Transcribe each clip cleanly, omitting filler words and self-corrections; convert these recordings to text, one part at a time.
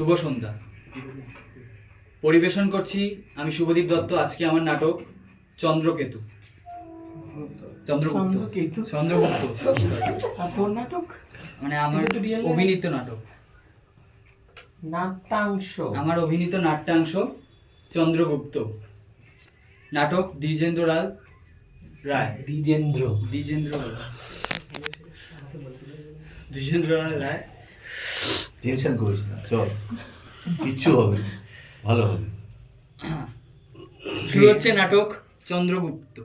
শুভ সন্ধ্যা। পরিবেশন করছি আমি শুভদীপ দত্ত। আজকে আমার নাটক চন্দ্রকেতু। চন্দ্রগুপ্ত নাটক মানে আমার অভিনীত নাটক, নাট্যাংশ, আমার অভিনীত নাট্যাংশ চন্দ্রগুপ্ত। নাটক দ্বিজেন্দ্র রায়। রায়। টেনশন করিস না, চল, কিচ্ছু হবে, ভালো হবে। শুরু হচ্ছে নাটক চন্দ্রগুপ্ত।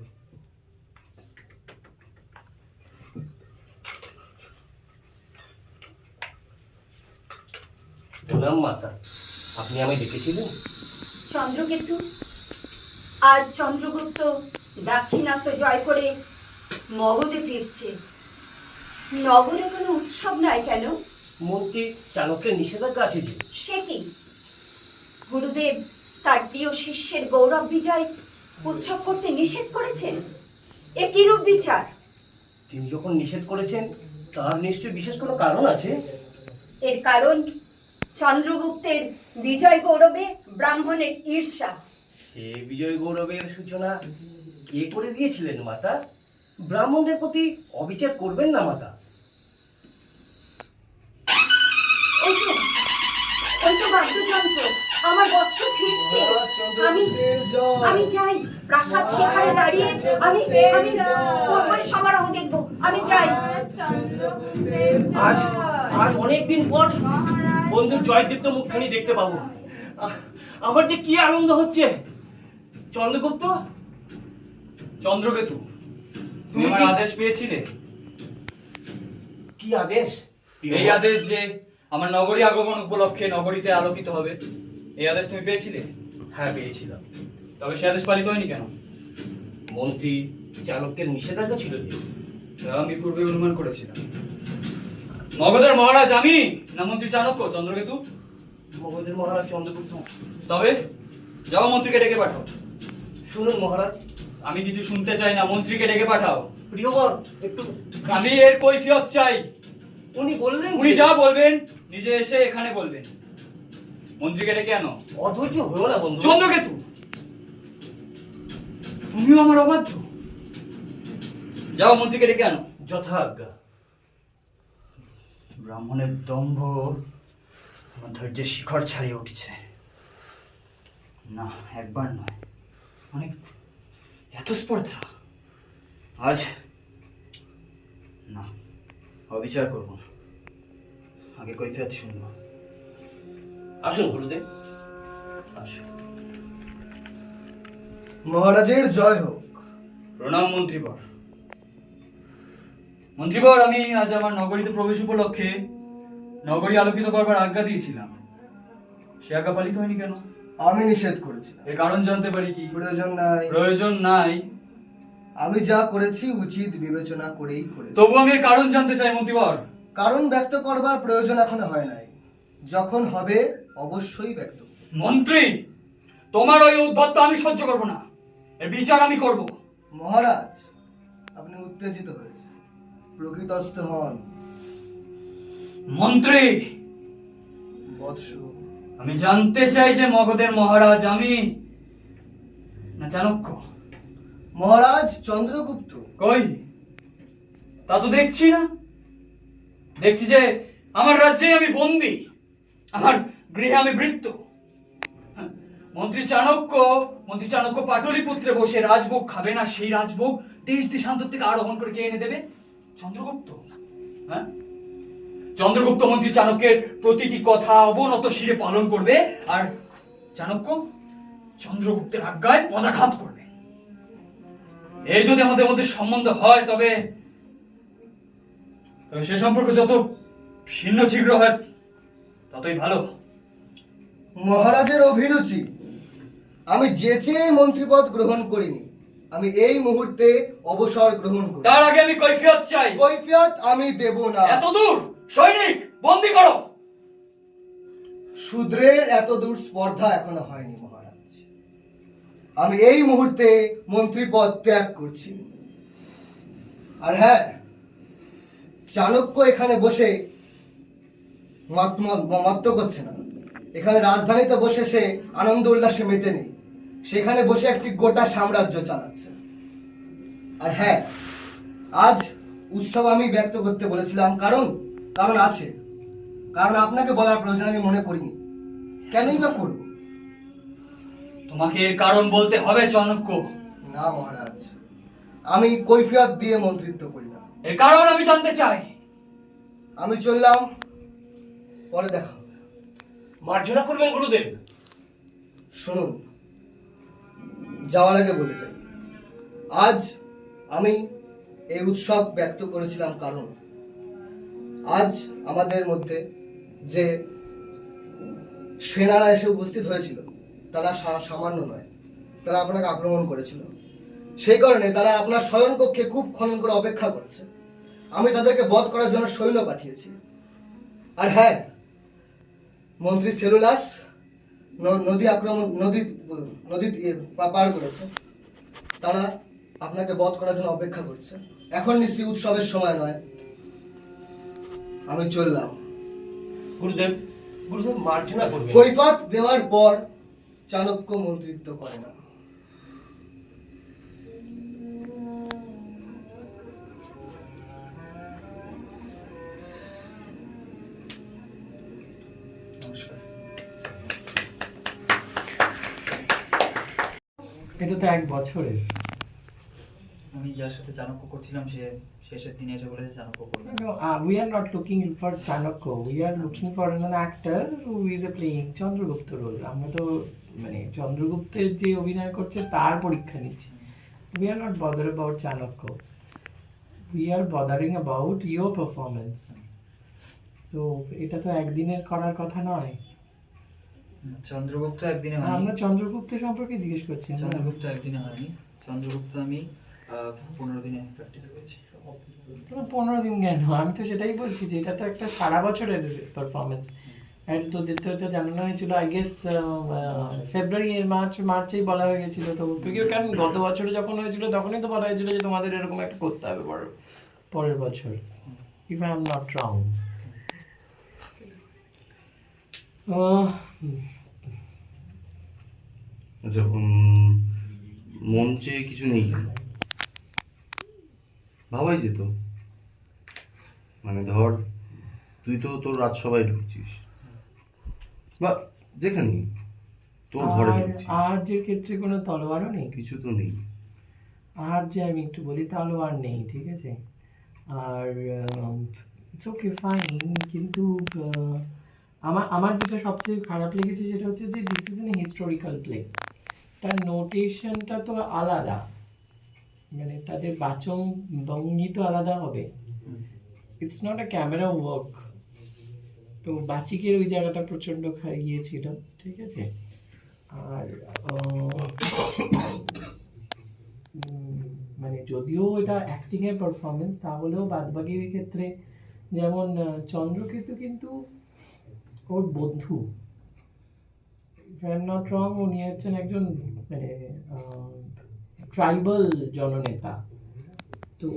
প্রণাম মাতা, আপনি আমায় ডেকেছিলেন? চন্দ্রকেতু, আজ চন্দ্রগুপ্ত দাক্ষিণাত্য জয় করে মগধে ফিরছে। নগরে কোনো উৎসব নাই কেন? মন্ত্রী চাণক্যের নিষেধাজ্ঞা আছে যে। সে কি? গুরুদেব তার প্রিয় শিষ্যের গৌরব বিজয় উৎসব করতে নিষেধ করেছেন? এ কিরূপ বিচার? তিনি যখন নিষেধ করেছেন তার নিশ্চয়ই বিশেষ কোনো কারণ আছে। এর কারণ চন্দ্রগুপ্তের বিজয় গৌরবে ব্রাহ্মণের ঈর্ষা। সে বিজয় গৌরবের সূচনা কে করে দিয়েছিলেন মাতা? ব্রাহ্মণদের প্রতি অবিচার করবেন না মাতা। ওই তো বাদ্যযন্ত্র, আমার বৎস ফিরছে। আমি যাই প্রাসাদ শিখরে দাঁড়িয়ে আমি পূর্বের সমারোহ দেখব। আমি যাই। আজ অনেকদিন পর বন্ধুর জয়দীপ্ত মুখখানি দেখতে পাবো। আমার যে কি আনন্দ হচ্ছে। চন্দ্রগুপ্ত, চন্দ্রকেতু, তুমি আমার আদেশ পেয়েছিলে? কি আদেশ? এই আদেশ যে আমার নগরী আগমন উপলক্ষে নগরীতে আলোকিত হবে, এই আদেশ তুমি পেয়েছিলে? হ্যাঁ, পেয়েছিলাম। তবে সে আদেশ পালিত হয়নি কেন? মন্ত্রী চাণক্যের নিষেধাজ্ঞা ছিল যে। আমি পূর্বে অনুমান করেছিলাম। মগধের মহারাজ আমি না মন্ত্রী চাণক্য? চন্দ্রকেতু, মগধের মহারাজ চন্দ্রগুপ্ত। তবে যাও মন্ত্রীকে ডেকে পাঠাও। শুনুন মহারাজ, আমি কিছু শুনতে চাই না, মন্ত্রীকে ডেকে পাঠাও। প্রিয়বর, একটু আমি এর কৈফিয়ত চাই। উনি বললেন উনি যা বলবেন নিজে এসে এখানে বলবেন। মন্ত্রীকে ডেকে আনো। অধৈর্য হয়েও না বন্ধু। চন্দ্রকেতু, তুমিও আমার অবাধ্য। যাও মন্ত্রীকে ডেকে আনো। যথাজ্ঞা। ব্রাহ্মণের দম্ভ আমার ধৈর্যের শিখর ছাড়িয়ে উঠছে। না, একবার নয়, অনেক এত স্পর্ধা। আজ না, অবিচার করবো না, আগে কৈফিয়ত শুনবো। আসুন গুরুদেব, আসুন। মহারাজের জয় হোক। প্রণাম মন্ত্রীবর। মন্ত্রীবর, আমি আজ আমার নগরীতে প্রবেশ উপলক্ষে নগরী আলোকিত করবার আজ্ঞা দিয়েছিলাম। সে আজ্ঞা পালিত হয়নি কেন? আমি নিষেধ করেছিলাম। এর কারণ জানতে পারি কি? প্রয়োজন নাই। প্রয়োজন নাই? আমি যা করেছি উচিত বিবেচনা করেই করেছি। তবু আমি এর কারণ জানতে চাই মন্ত্রীবর। কারণ ব্যক্ত করবার প্রয়োজন এখনো হয় নাই, যখন হবে অবশ্যই ব্যক্ত করব। মন্ত্রী, তোমার ওই উদ্ধত্ত আমি সহ্য করব না, এর বিচার আমি করব। মহারাজ, আপনি উত্তেজিত হয়েছে, প্রকৃতস্থ হন। মন্ত্রী, বৎস, আমি জানতে চাই যে মগধের মহারাজ আমি না চাণক্য? মহারাজ চন্দ্রগুপ্ত। কই? তা তো দেখছি না। দেখছি যে আমার রাজ্যে আমি বন্দী, আমার গৃহে আমি ভৃত্য। মন্ত্রী চাণক্য পাটলিপুত্রে বসে রাজভোগ খাবে না, সেই রাজভোগ দেশ দেশান্তর থেকে আরোহণ করে কে এনে দেবে? চন্দ্রগুপ্ত। হ্যাঁ, চন্দ্রগুপ্ত মন্ত্রী চাণক্যের প্রতিটি কথা অবনত শিরে পালন করবে, আর চাণক্য চন্দ্রগুপ্তের আজ্ঞায় পদাঘাত করবে। এই যদি আমাদের মধ্যে সম্বন্ধ হয় তবে সে সম্পর্ক যত ছিন্ন ছিদ্র হয় ততই ভালো। মহারাজের অভিরুচি। আমি যেচে মন্ত্রীপদ গ্রহণ করিনি, আমি এই মুহূর্তে অবসর গ্রহণ করি। তার আগে আমি কৈফিয়ত চাই। কৈফিয়ত আমি দেব না। এত দূর সৈনিক বন্দী করো। শূদ্রের এত দূর স্পর্ধা এখনো হয়নি মহারাজ। আমি এই মুহূর্তে মন্ত্রীপদ ত্যাগ করছি। আর হ্যাঁ, চাণক্য এখানে বসে মত করছে না, এখানে রাজধানীতে বসে সে আনন্দ উল্লাসে মেতে নেই, সেখানে বসে একটি গোটা সাম্রাজ্য চালাচ্ছে। আর হ্যাঁ, আজ উৎসব আমি ব্যক্ত করতে বলেছিলাম, কারণ আছে, কারণ আপনাকে বলার প্রয়োজন আমি মনে করিনি। কেনই বা করব? তোমাকে এর কারণ বলতে হবে চাণক্য। না মহারাজ, আমি কৈফিয়ত দিয়ে মন্ত্রিত্ব করি না। এর কারণ আমি জানতে চাই। আমি চললাম, পরে দেখা হবে। মার্জনা করবেন গুরুদেব। শুনুন, যাওয়ার আগে বলে যাই, আজ আমি এই উৎসব ব্যক্ত করেছিলাম কারণ আজ আমাদের মধ্যে যে সেনারা এসে উপস্থিত হয়েছিল তারা সামান্য নয়, তারা আপনাকে আক্রমণ করেছিল। সেই কারণে তারা আপনার শয়নকক্ষে খুব খনন করে অপেক্ষা করছে। আমি তাদেরকে বধ করার জন্য সৈন্য পাঠিয়েছি। আর হ্যাঁ, মন্ত্রী সেলুলাস নদী পার করেছে। তারা আপনাকে বধ করার জন্য অপেক্ষা করছে। এখন নিশ্চয়ই উৎসবের সময় নয়। আমি চললাম। গুরুদেব, গুরুদেব মার্জনা করবেন। কৈফিয়ত দেওয়ার পর চাণক্য মন্ত্রিত্ব করে না। নমস্কার। এটা তো 1 বছরের। আমি যার সাথে চাণক্য করছিলাম সে শেষের দিনে এসে বলেছে চাণক্য করবে। No, we are not looking for Chanakya. We are looking for an actor who is playing Chandragupta role. আমরা তো মানে চন্দ্রগুপ্তের যে অভিনয় করছে তার পরীক্ষা নিচ্ছি। We are not bothered about Chanakya. We are bothering about your performance. তো এটা তো একদিনের করার কথা নয়। চন্দ্রগুপ্ত একদিনে আমরা হয়নি। চন্দ্রগুপ্ত সম্পর্কে জিজ্ঞেস করছি। চন্দ্রগুপ্ত একদিনে হয়নি। চন্দ্রগুপ্ত আমি 15 দিনে প্র্যাকটিস করেছি। 15 দিন কেন? আমি তো সেটাই বলছি যে এটা তো একটা সারা বছরের পারফরমেন্স। আর তোদের তো এটা জানানো হয়েছিল আই গেস ফেব্রুয়ারি মার্চেই বলা হয়ে গেছিল। তো কারণ গত বছরে যখন হয়েছিল তখনই তো বলা হয়েছিল যে তোমাদের এরকম একটা করতে হবে পরের বছর, if I am not wrong. আচ্ছা, মঞ্চে কিছু নেই কেন? ভাবাই যেত। মানে ধর, তুই তো তোর রাজসভায় ঢুকছিস বা যেখানে তোর ঘরে ঢুকছিস, আর যে ক্ষেত্রে কোনো তলোয়ারও নেই, কিছু তো নেই। আর যে আমি একটু বলি তলোয়ার নেই, ঠিক আছে? আর ইটস ওকে ফাইন, কিন্তু আমার যেটা সবচেয়ে খারাপ লেগেছে সেটা হচ্ছে যে this is an historical play. তার নোটেশনটা তো আলাদা, মানে তাদের বাচন ভঙ্গি তো আলাদা হবে। It's not a camera work. তো বাচিকের ওই জায়গাটা প্রচণ্ড গিয়েছিল, ঠিক আছে? আর মানে যদিও এটা অ্যাক্টিং এর পারফরমেন্স, তাহলেও বাদবাকির ক্ষেত্রে যেমন চন্দ্রকেতু কিন্তু ওর বন্ধু, if I am not wrong, উনি হচ্ছেন একজন মানে ট্রাইবাল জননেতা। তো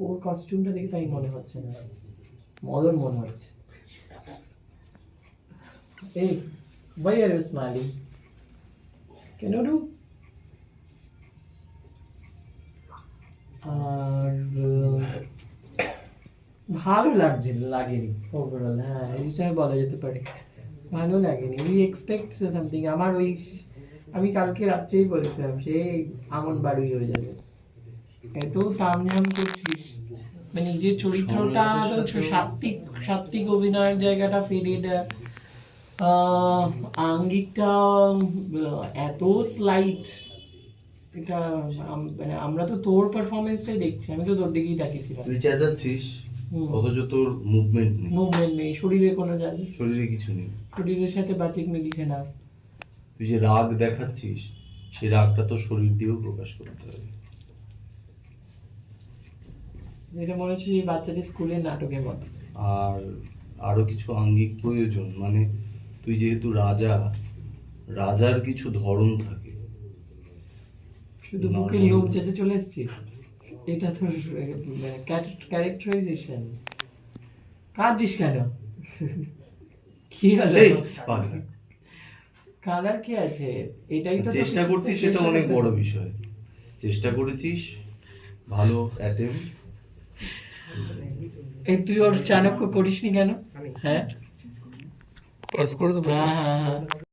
ওর কস্টিউমটা দেখে তাই মনে হচ্ছে না, মদন মনে হচ্ছে। এই why are you smiling? Can you do? আর ভালো লাগেনি ওভারঅল। হ্যাঁ, এটা বলা যেতে পারে ভালো লাগেনি। We expect something. আমার আমি কালকে রাত্রেই বলেছিলাম সে আমন বাড়ি হয়ে যাবে। এত তামঝাম করছিস, মানে নিজের চরিত্রটা সাত্বিক অভিনয়ের জায়গাটা ফেলে দেয়, আঙ্গিকটা এত স্লাইট। এটা মানে আমরা তো তোর পারফরমেন্সটাই দেখছি, আমি তো তোর দিকেই তাকিয়েছিলাম। তুই চেঁচাচ্ছিস অথচ তোর মুভমেন্ট নেই, শরীরে কোনো জায়গা, শরীরে কিছু নেই, শরীরের সাথে বাচিক মিলিছে না। তুই যে রাগ দেখাচ্ছিস সেই রাগটা তো শরীর দিয়েও প্রকাশ করতে হবে। এটা মনে হচ্ছে এই বাচ্চাদের স্কুলের নাটকের মতো। আর আরো কিছু আঙ্গিক প্রয়োজন, মানে তুই যেহেতু রাজার কিছু ধরন থাকে। শুধু মুখের লোভ যেতে চলে এসছে, এটা তো ক্যারেক্টারাইজেশন। কাঁদছিস কেন? কি হলো? এই পাগলি, কাদার কি আছে? এটাই তো চেষ্টা করছিস সেটা অনেক বড় বিষয়। চেষ্টা করেছিস, ভালো অ্যাটেম্প। এই তুই ওর চাণক্য করিসনি কেন? হ্যাঁ, পাস করে দেবো। হ্যাঁ হ্যাঁ হ্যাঁ।